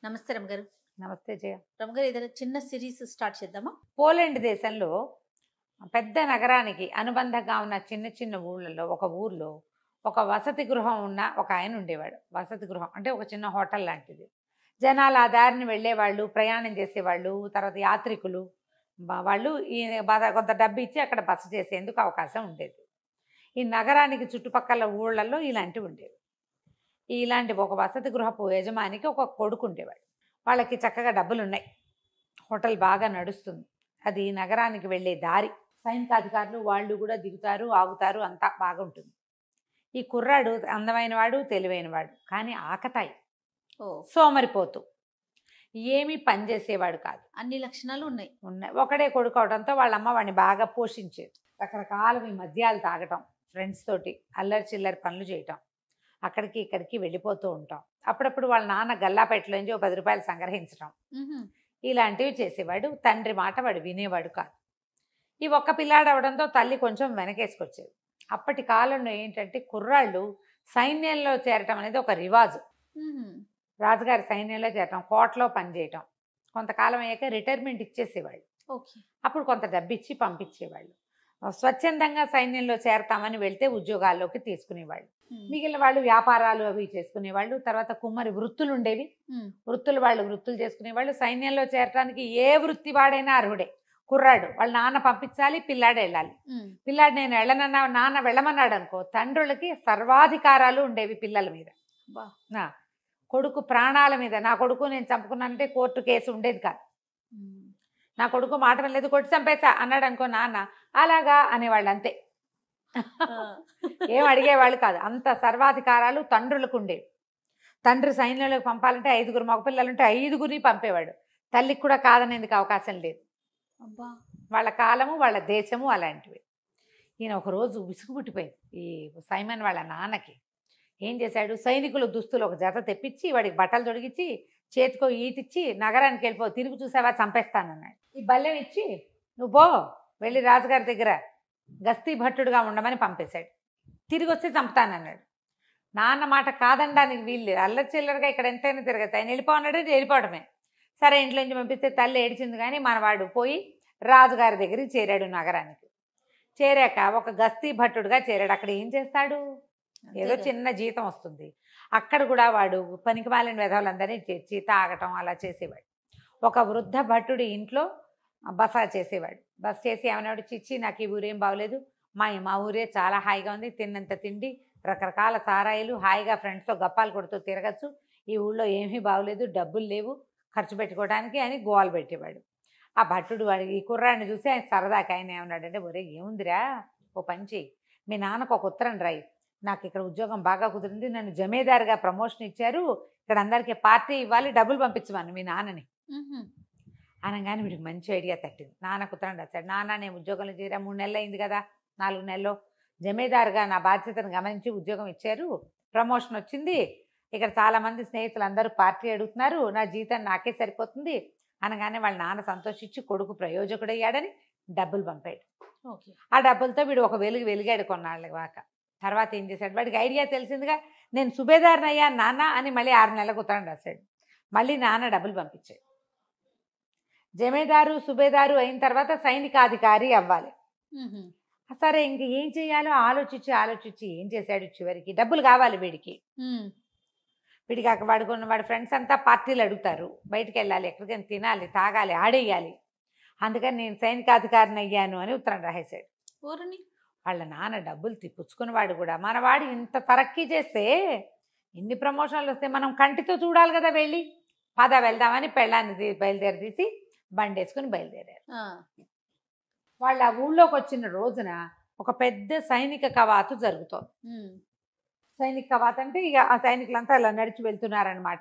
నమస్తే రమగారు. నమస్తే జయ. రమగారు, ఏదైనా చిన్న సిరీస్ స్టార్ట్ చేద్దామా? పోలాండ్ దేశంలో పెద్ద నగరానికి అనుబంధంగా ఉన్న చిన్న చిన్న ఊళ్ళలో ఒక ఊర్లో ఒక వసతి గృహం ఉన్న ఒక ఆయన ఉండేవాడు. వసతి గృహం అంటే ఒక చిన్న హోటల్ లాంటిది. జనాలు ఆ దారిని వెళ్ళేవాళ్ళు, ప్రయాణం చేసేవాళ్ళు, తర్వాత యాత్రికులు వాళ్ళు ఈ కొంత డబ్బు ఇచ్చి అక్కడ బస చేసేందుకు అవకాశం ఉండేది. ఈ నగరానికి చుట్టుపక్కల ఊళ్ళల్లో ఇలాంటివి ఉండేవి. ఇలాంటి ఒక వసతి గృహపు యజమానికి ఒక కొడుకు ఉండేవాడు. వాళ్ళకి చక్కగా డబ్బులు ఉన్నాయి, హోటల్ బాగా నడుస్తుంది, అది నగరానికి వెళ్ళే దారి. సైనికాధికారులు వాళ్ళు కూడా దిగుతారు, ఆగుతారు, అంతా బాగుంటుంది. ఈ కుర్రాడు అందమైన వాడు, తెలివైన వాడు, కానీ ఆకతాయి, సోమరిపోతూ, ఏమీ పని చేసేవాడు కాదు. అన్ని లక్షణాలు ఉన్నాయి. ఒకడే కొడుకు అవడంతో వాళ్ళ అమ్మ వాడిని బాగా పోషించేది. రకరకాల మద్యాలు తాగటం, ఫ్రెండ్స్ తోటి అల్లరి చిల్లరి పనులు చేయటం, అక్కడికి ఇక్కడికి వెళ్ళిపోతూ ఉంటాం. అప్పుడప్పుడు వాళ్ళ నాన్న గల్లాపెట్టలోంచి 10 రూపాయలు సంగ్రహించడం, ఇలాంటివి చేసేవాడు. తండ్రి మాట వాడు వినేవాడు కాదు. ఈ ఒక్క పిల్లాడు అవడంతో తల్లి కొంచెం వెనకేసుకొచ్చేది. అప్పటి కాలంలో ఏంటంటే కుర్రాళ్ళు సైన్యంలో చేరటం అనేది ఒక రివాజు. రాజుగారి సైన్యంలో చేరటం, కోటలో పనిచేయటం, కొంతకాలం అయ్యాక రిటైర్మెంట్ ఇచ్చేసేవాళ్ళు. అప్పుడు కొంత డబ్బు ఇచ్చి పంపించేవాళ్ళు. స్వచ్ఛందంగా సైన్యంలో చేరతామని వెళ్తే ఉద్యోగాల్లోకి తీసుకునేవాళ్ళు. మిగిలిన వాళ్ళు వ్యాపారాలు అవి చేసుకునేవాళ్ళు. తర్వాత కుమ్మరి వృత్తులు ఉండేవి, వృత్తులు చేసుకునేవాళ్ళు. సైన్యంలో చేరటానికి ఏ వృత్తి వాడైనా అర్హుడే. కుర్రాడు వాళ్ళ నాన్న పంపించాలి, పిల్లాడు వెళ్ళాలి. పిల్లాడు నేను వెళ్ళనన్నా, నాన్న వెళ్ళమన్నాడు అనుకో, తండ్రులకి సర్వాధికారాలు ఉండేవి పిల్లల మీద. కొడుకు ప్రాణాల మీద, నా కొడుకు నేను చంపుకున్నానంటే కోర్టు కేసు ఉండేది కాదు. నా కొడుకు మాట వెళ్ళలేదు, కొట్టి చంపేసా అన్నాడు అనుకో నాన్న, అలాగా అనేవాళ్ళు, అంతే. ఏం అడిగేవాళ్ళు కాదు. అంత సర్వాధికారాలు తండ్రులకు ఉండేవి. తండ్రి సైన్యంలోకి పంపాలంటే 5 మగపిల్లలుంటే 5 పంపేవాడు. తల్లికి కూడా కాదనేందుకు అవకాశం లేదు. వాళ్ళ కాలము, వాళ్ళ దేశము అలాంటివి. ఈయన ఒకరోజు విసుగు పుట్టిపోయింది ఈ సైమన్ వాళ్ళ నాన్నకి. ఏం చేశాడు, సైనికుల దుస్తులు ఒక జత తెప్పించి వాడికి బట్టలు తొడిగించి చేతికో ఈటిచ్చి నగరానికి వెళ్ళిపో, తిరిగి చూసావా చంపేస్తానన్నాడు. ఈ బల్లెం ఇచ్చి నువ్వు పో, వెళ్ళి రాజుగారి దగ్గర గస్తీ భట్టుడుగా ఉండమని పంపేశాడు. తిరిగి వస్తే చంపుతానన్నాడు. నాన్న మాట కాదనడానికి వీళ్ళు అల్లరి చిల్లరగా ఇక్కడ ఎంతైనా తిరగచ్చు, ఆయన వెళ్ళిపోన్నాడు, వెళ్ళిపోవడమే. సరే ఇంట్లో నుంచి పంపిస్తే తల్లి ఏడిచింది, కానీ మనవాడు పోయి రాజుగారి దగ్గరికి చేరాడు. నగరానికి చేరాక ఒక గస్తీ భట్టుడుగా చేరాడు. అక్కడ ఏం చేస్తాడు, ఏదో చిన్న జీతం వస్తుంది. అక్కడ కూడా వాడు పనికిమాలిన వెధవలందరినీ చేర్చి తాగటం అలా చేసేవాడు. ఒక వృద్ధ భట్టుడి ఇంట్లో బస చేసేవాడు. బస చేసి ఏమన్నాడు, చిచ్చి నాకు ఈ ఊరేం బాగోలేదు, మా ఊరే చాలా హాయిగా ఉంది, తిన్నంత తిండి, రకరకాల సారాయిలు, హాయిగా ఫ్రెండ్స్తో గప్పాలు కొడుతూ తిరగచ్చు, ఈ ఊళ్ళో ఏమీ బాగోలేదు, డబ్బులు లేవు ఖర్చు పెట్టుకోవడానికి అని గోలు పెట్టేవాడు. ఆ భట్టుడు వాడికి ఈ కుర్రాడిని చూసి ఆయన సరదాకి ఆయన ఏమన్నాడంటే, ఒరే ఏముందిరా, ఓ పని చెయ్యి, మీ నాన్నకు ఒక ఉత్తరం రాయి, నాకు ఇక్కడ ఉద్యోగం బాగా కుదిరింది, నన్ను జమీదారుగా ప్రమోషన్ ఇచ్చారు, ఇక్కడ అందరికీ పార్టీ ఇవ్వాలి, డబ్బులు పంపించమని మీ నాన్నని అనగానే వీడికి మంచి ఐడియా తట్టింది. నాన్నకు ఉత్తరం రాశాడు. నాన్న నేను ఉద్యోగంలో చేరా 3 నెలలు అయింది కదా, 4 నెలల్లో జమీదారుగా నా బాధ్యతను గమనించి ఉద్యోగం ఇచ్చారు, ప్రమోషన్ వచ్చింది, ఇక్కడ చాలామంది స్నేహితులు అందరూ పార్టీ అడుగుతున్నారు, నా జీతం నాకే సరిపోతుంది అనగానే వాళ్ళ నాన్న సంతోషించి కొడుకు ప్రయోజకుడయ్యాడని డబ్బులు పంపాడు. ఆ డబ్బులతో వీడు ఒక వెలిగాడు కొన్నాళ్ళ వాక. తర్వాత ఏం చేశాడు, వాడికి ఐడియా తెలిసిందిగా, నేను సుబేదారుని అయ్యా నాన్న అని మళ్ళీ 6 నెలలకు ఉత్తరం రాశాడు. మళ్ళీ నాన్న డబ్బులు పంపించాడు. జమీదారు సుబేదారు అయిన తర్వాత సైనికాధికారి అవ్వాలి. సరే ఇంక ఏం చేయాలో ఆలోచించి ఏం చేశాడు, చివరికి డబ్బులు కావాలి వీడికి. వీడికి వాడి ఫ్రెండ్స్ అంతా పార్టీలు అడుగుతారు, బయటికి వెళ్ళాలి, ఎక్కడికైనా తినాలి, తాగాలి, ఆడేయాలి, అందుకని నేను సైనికాధికారిని అయ్యాను అని ఉత్తరం రాసేశాడు. వాళ్ళ నాన్న డబ్బులు పుచ్చుకున్నవాడు కూడా, మనవాడు ఇంత తరక్కీ చేస్తే, ఇన్ని ప్రమోషన్లు వస్తే మనం కంటితో చూడాలి కదా, వెళ్ళి పద వెళ్దామని పెళ్ళాన్ని బయలుదేరి బండేసుకుని బయలుదేరారు. వాళ్ళ ఊళ్ళోకి వచ్చిన రోజున ఒక పెద్ద సైనిక కవాతు జరుగుతోంది. సైనిక కవాతు అంటే ఇక ఆ సైనికులంతా ఇలా నడిచి వెళ్తున్నారనమాట.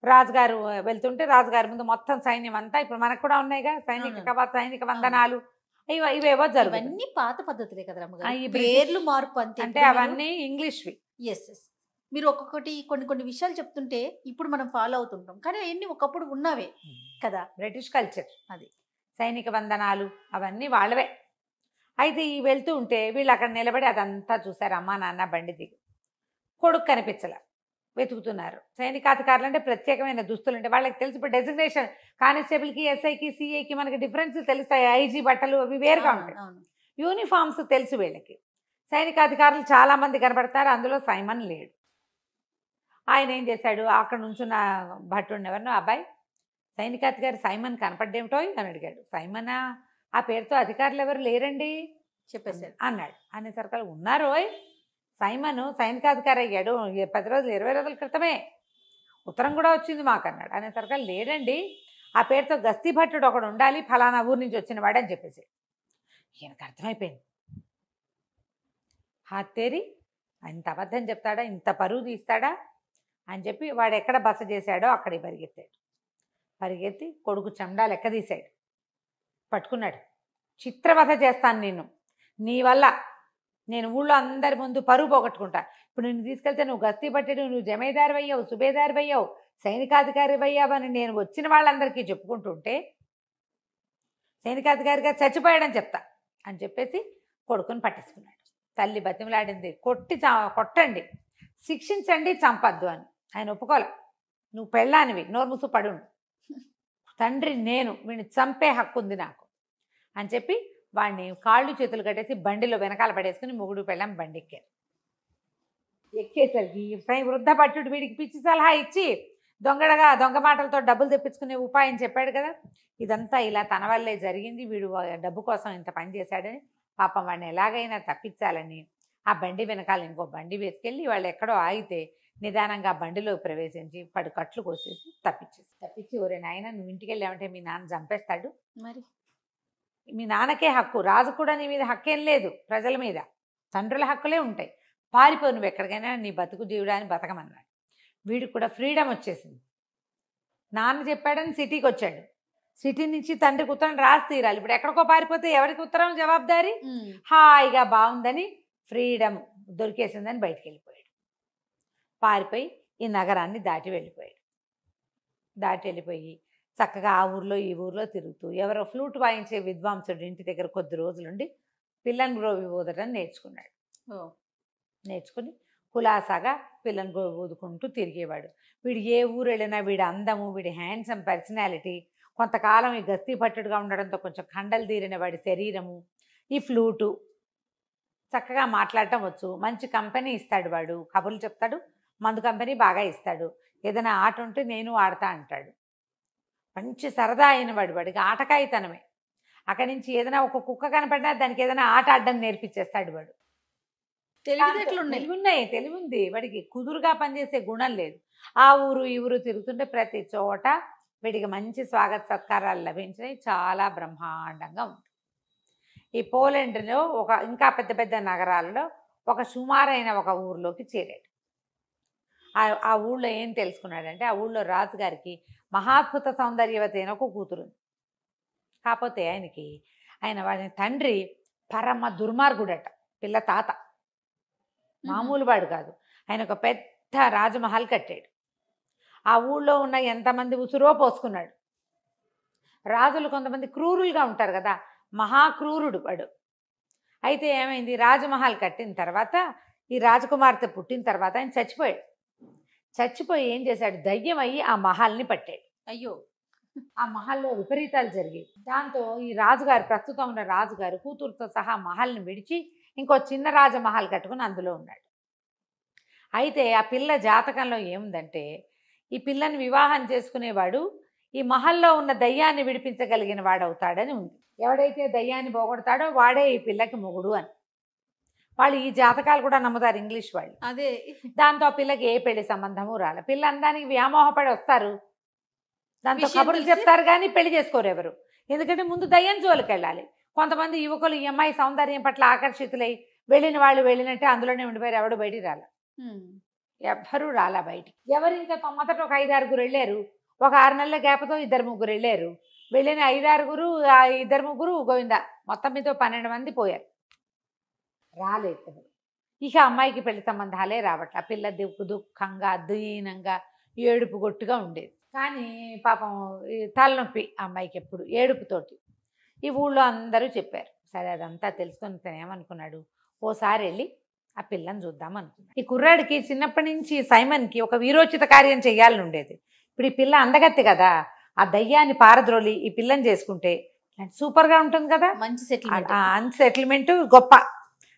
రాజుగారు వెళ్తుంటే రాజుగారి ముందు మొత్తం సైన్యం అంతా, ఇప్పుడు మనకు కూడా ఉన్నాయిగా సైనిక కవాతు, సైనిక వందనాలు, ఇవేవో జరుగుతాయి. పాత పద్ధతులే కదా, పేర్లు మార్పు అంతే. అంటే అవన్నీ ఇంగ్లీష్వి. మీరు ఒక్కొక్కటి కొన్ని విషయాలు చెప్తుంటే ఇప్పుడు మనం ఫాలో అవుతుంటాం, కానీ అవన్నీ ఒకప్పుడు ఉన్నవే కదా, బ్రిటిష్ కల్చర్ అది. సైనిక వందనాలు అవన్నీ వాళ్ళవే. అయితే ఈ వెళ్తూ ఉంటే వీళ్ళు అక్కడ నిలబడి అదంతా చూసారు. అమ్మా నాన్న బండి దిగి, కొడుకు కనిపించలే. వెతుకుతున్నారు. సైనికాధికారులు అంటే ప్రత్యేకమైన దుస్తులు అంటే వాళ్ళకి తెలుసు. ఇప్పుడు డెసిగ్నేషన్ కానిస్టేబుల్కి, ఎస్ఐకి, సిఐకి మనకి డిఫరెన్స్ తెలుస్తాయి. ఐజీ బట్టలు అవి వేరుగా ఉంటాయి. యూనిఫామ్స్ తెలుసు వీళ్ళకి. సైనికాధికారులు చాలామంది కనబడతారు. అందులో సైమన్ లేడు. ఆయన ఏం చేశాడు, అక్కడ నుంచున్న భట్టుడిని ఎవరినో, అబ్బాయి సైనికాధికారి సైమన్ కనపడ్డేమిటో అని అడిగాడు. సైమనా, ఆ పేరుతో అధికారులు ఎవరు లేరండి చెప్పేశారు అన్నాడు. అనేసరికి ఉన్నారోయ్, సైమన్ సైనికాధికారి అయ్యాడు 10 రోజులు 20 రోజుల క్రితమే, ఉత్తరం కూడా వచ్చింది మాకు అన్నాడు. అనేసరికి లేడండి, ఆ పేరుతో గస్తీ భట్టుడు ఒకడు ఉండాలి, ఫలానా ఊరు నుంచి వచ్చిన వాడు అని చెప్పేసి. ఈయనకు అర్థమైపోయింది, హాతేరి ఇంత అబద్ధం చెప్తాడా, ఇంత పరువు తీస్తాడా అని చెప్పి వాడు ఎక్కడ బస చేశాడో అక్కడికి పరిగెత్తాడు. పరిగెత్తి కొడుకు చెండా లెక్క తీశాడు, పట్టుకున్నాడు. చిత్రవధ చేస్తాను నిన్ను, నీ వల్ల నేను ఊళ్ళో అందరి ముందు పరువు పోగొట్టుకుంటా. ఇప్పుడు నిన్ను తీసుకెళ్తే నువ్వు గస్తీ పట్టేడు, నువ్వు జమీదారు అయ్యావు, సుబేదారు అయ్యావు, సైనికాధికారి అయ్యావు అని నేను వచ్చిన వాళ్ళందరికీ చెప్పుకుంటుంటే సైనికాధికారిగా చచ్చిపోయాడని చెప్తా అని చెప్పేసి కొడుకుని పట్టేసుకున్నాడు. తల్లి బతిమలాడింది, కొట్టండి, శిక్షించండి, చంపద్దు అని. ఆయన ఒప్పుకోలే. నువ్వు పెళ్ళానివి, నోరు మూసు పడుండు, తండ్రి నేను, వీడిని చంపే హక్కు ఉంది నాకు అని చెప్పి వాడిని కాళ్ళు చేతులు కట్టేసి బండిలో వెనకాల పడేసుకుని మొగుడు పెళ్ళాం బండి ఎక్కారు. ఎక్కేసరికి వృద్ధ భట్టుడు వీడికి పిచ్చి సలహా ఇచ్చి దొంగ మాటలతో డబ్బులు తెప్పించుకునే ఉపాయం చెప్పాడు కదా. ఇదంతా ఇలా తన వల్లే జరిగింది, వీడు డబ్బు కోసం ఇంత పని చేశాడని పాపం వాడిని ఎలాగైనా తప్పించాలని ఆ బండి వెనకాల ఇంకో బండి వేసుకెళ్ళి వాళ్ళు ఎక్కడో ఆగితే నిదానంగా బండిలో ప్రవేశించి 10 కట్లు కోసేసి తప్పించి ఒరే నాయన, నువ్వు ఇంటికి వెళ్ళామంటే మీ నాన్న చంపేస్తాడు, మరి మీ నాన్నకే హక్కు, రాజు కూడా నీ మీద హక్కేం లేదు, ప్రజల మీద తండ్రుల హక్కులే ఉంటాయి, పారిపో నువ్వు ఎక్కడికైనా, నీ బతుకు జీవుడాన్ని బతకమన్నాడు. వీడికి కూడా ఫ్రీడమ్ వచ్చేసింది. నాన్న చెప్పాడని సిటీకి వచ్చాడు, సిటీ నుంచి తండ్రికి ఉత్తరం రాసి తీరాలి. ఇప్పుడు ఎక్కడికో పారిపోతే ఎవరికి ఉత్తరం జవాబుదారీ? హాయిగా బాగుందని ఫ్రీడమ్ దొరికేసిందని బయటికి వెళ్ళిపోయాడు. పారిపోయి ఈ నగరాన్ని దాటి వెళ్ళిపోయి చక్కగా ఆ ఊర్లో ఈ ఊర్లో తిరుగుతూ ఎవరో ఫ్లూట్ వాయించే విద్వాంసుడు ఇంటి దగ్గర కొద్ది రోజులుండి పిల్లని గ్రోవి ఊదటం నేర్చుకున్నాడు. నేర్చుకుని కులాసాగా పిల్లని గ్రోవి ఊదుకుంటూ తిరిగేవాడు. వీడు ఏ ఊరు వెళ్ళినా వీడి అందము, వీడి హ్యాండ్సమ్ పర్సనాలిటీ, కొంతకాలం ఈ గస్తీ భట్టుడుగా ఉండడంతో కొంచెం కండలు తీరిన వాడి శరీరము, ఈ ఫ్లూటు, చక్కగా మాట్లాడటం వచ్చు, మంచి కంపెనీ ఇస్తాడు వాడు, కబుర్లు చెప్తాడు, మందు కంపెనీ బాగా ఇస్తాడు, ఏదైనా ఆట ఉంటే నేను ఆడతా అంటాడు. మంచి సరదా అయిన వాడికి ఆటకాయితనమే. అక్కడి నుంచి ఏదైనా ఒక కుక్క కనపడినా దానికి ఏదైనా ఆట ఆడడం నేర్పించేస్తాడు వాడు. తెలివి ఉంది వాడికి, కుదురుగా పనిచేసే గుణం లేదు. ఆ ఊరు ఈ ఊరు తిరుగుతుంటే ప్రతి చోట వీడికి మంచి స్వాగత సత్కారాలు లభించినాయి, చాలా బ్రహ్మాండంగా ఉంది. ఈ పోలాండ్లో ఇంకా పెద్ద పెద్ద నగరాలలో ఒక సుమారైన ఒక ఊర్లోకి చేరాడు. ఆ ఊళ్ళో ఏం తెలుసుకున్నాడంటే, ఆ ఊళ్ళో రాజుగారికి మహాద్భుత సౌందర్యవతి అయిన ఒక కూతురు. కాకపోతే ఆయన వాడి తండ్రి పరమ దుర్మార్గుడట, పిల్ల తాత మామూలు వాడు కాదు. ఆయన ఒక పెద్ద రాజమహల్ కట్టాడు. ఆ ఊళ్ళో ఉన్న ఎంతమంది ఉసురో పోసుకున్నాడు. రాజులు కొంతమంది క్రూరులుగా ఉంటారు కదా, మహాక్రూరుడు వాడు. అయితే ఏమైంది, రాజమహల్ కట్టిన తర్వాత ఈ రాజకుమార్తె పుట్టిన తర్వాత ఆయన చచ్చిపోయి ఏం చేశాడు, దయ్యం అయ్యి ఆ మహల్ని పట్టాడు. అయ్యో, ఆ మహల్లో విపరీతాలు జరిగాయి. దాంతో ఈ రాజుగారు, ప్రస్తుతం ఉన్న రాజుగారు కూతురుతో సహా మహల్ని విడిచి ఇంకో చిన్న రాజమహల్ కట్టుకుని అందులో ఉన్నాడు. అయితే ఆ పిల్ల జాతకంలో ఏముందంటే, ఈ పిల్లని వివాహం చేసుకునేవాడు ఈ మహల్లో ఉన్న దయ్యాన్ని విడిపించగలిగిన వాడవుతాడని ఉంది. ఎవడైతే దయ్యాన్ని పోగొడతాడో వాడే ఈ పిల్లకి మొగుడు అని. వాళ్ళు ఈ జాతకాలు కూడా నమ్ముతారు, ఇంగ్లీష్ వాళ్ళు. అదే దాంతో ఆ పిల్లకి ఏ పెళ్లి సంబంధము రాలే. పిల్ల అందానికి వ్యామోహపడి వస్తారు, దాంతో కబుర్లు చెప్తారు కానీ పెళ్లి చేసుకోరు ఎవరు. ఎందుకంటే ముందు దయ్యం జోలికి వెళ్ళాలి. కొంతమంది యువకులు ఈ అమ్మాయి సౌందర్యం పట్ల ఆకర్షితులై వెళ్ళిన వాళ్ళు వెళ్ళినట్టే అందులోనే ఉండిపోయారు, ఎవడు బయటికి రాల. ఎవ్వరూ రాలా బయటికి. ఎవరు ఇంకా మొదట ఒక 5-6 వెళ్ళారు, ఒక 6 నెలల గ్యాప్తో 2-3 వెళ్ళారు. వెళ్ళిన 5-6 2-3 గోవింద, మొత్తం మీద 12 మంది పోయారు, రాలేదు. ఇక అమ్మాయికి పెళ్లి సంబంధాలే రావట్ల. పిల్ల దుఃఖంగా దీనంగా ఏడుపు గొట్టుగా ఉండేది. కానీ పాపం తలనొప్పి అమ్మాయికి ఎప్పుడు ఏడుపుతోటి. ఈ ఊళ్ళో అందరూ చెప్పారు. సరే అదంతా తెలుసుకొని తను ఏమనుకున్నాడు, ఓసారి వెళ్ళి ఆ పిల్లని చూద్దాం అనుకున్నా. ఈ కుర్రాడికి చిన్నప్పటి నుంచి సైమన్కి ఒక వీరోచిత కార్యం చెయ్యాలని ఉండేది. ఇప్పుడు ఈ పిల్ల అందగత్తి కదా, ఆ దయ్యాన్ని పారద్రోలి ఈ పిల్లని చేసుకుంటే సూపర్గా ఉంటుంది కదా, మంచి సెటిల్మెంట్. సెటిల్మెంట్ గొప్ప.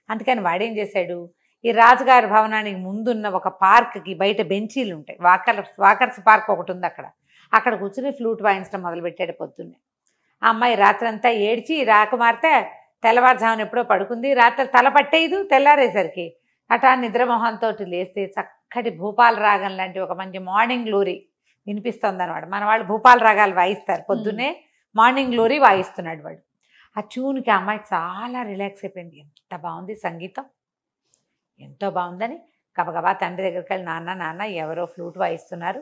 అందుకని వాడేం చేశాడు, ఈ రాజుగారి భవనానికి ముందున్న ఒక పార్క్కి బయట బెంచీలు ఉంటాయి, వాకర్స్ పార్క్ ఒకటి ఉంది, అక్కడ కూర్చుని ఫ్లూట్ వాయించడం మొదలుపెట్టాడు పొద్దున్నే. ఆ అమ్మాయి రాత్రంతా ఏడ్చి రాకుమార్తె తెల్లవారుజామున ఎప్పుడో పడుకుంది. రాత్రి తల పట్టేయదు, తెల్లారేసరికి అటా నిద్రమోహంతో లేస్తే చక్కటి భూపాల రాగం లాంటి ఒక మంచి మార్నింగ్ గ్లోరీ వినిపిస్తుంది అనమాట. మన వాళ్ళు భూపాల రాగాలు వాయిస్తారు పొద్దున్నే, మార్నింగ్ గ్లోరీ వాయిస్తున్నాడు వాడు. ఆ ట్యూన్కి అమ్మాయి చాలా రిలాక్స్ అయిపోయింది. ఎంత బాగుంది సంగీతం, ఎంతో బాగుందని గబగబా తండ్రి దగ్గరికి వెళ్ళి, నాన్న ఎవరో ఫ్లూట్ వాయిస్తున్నారు,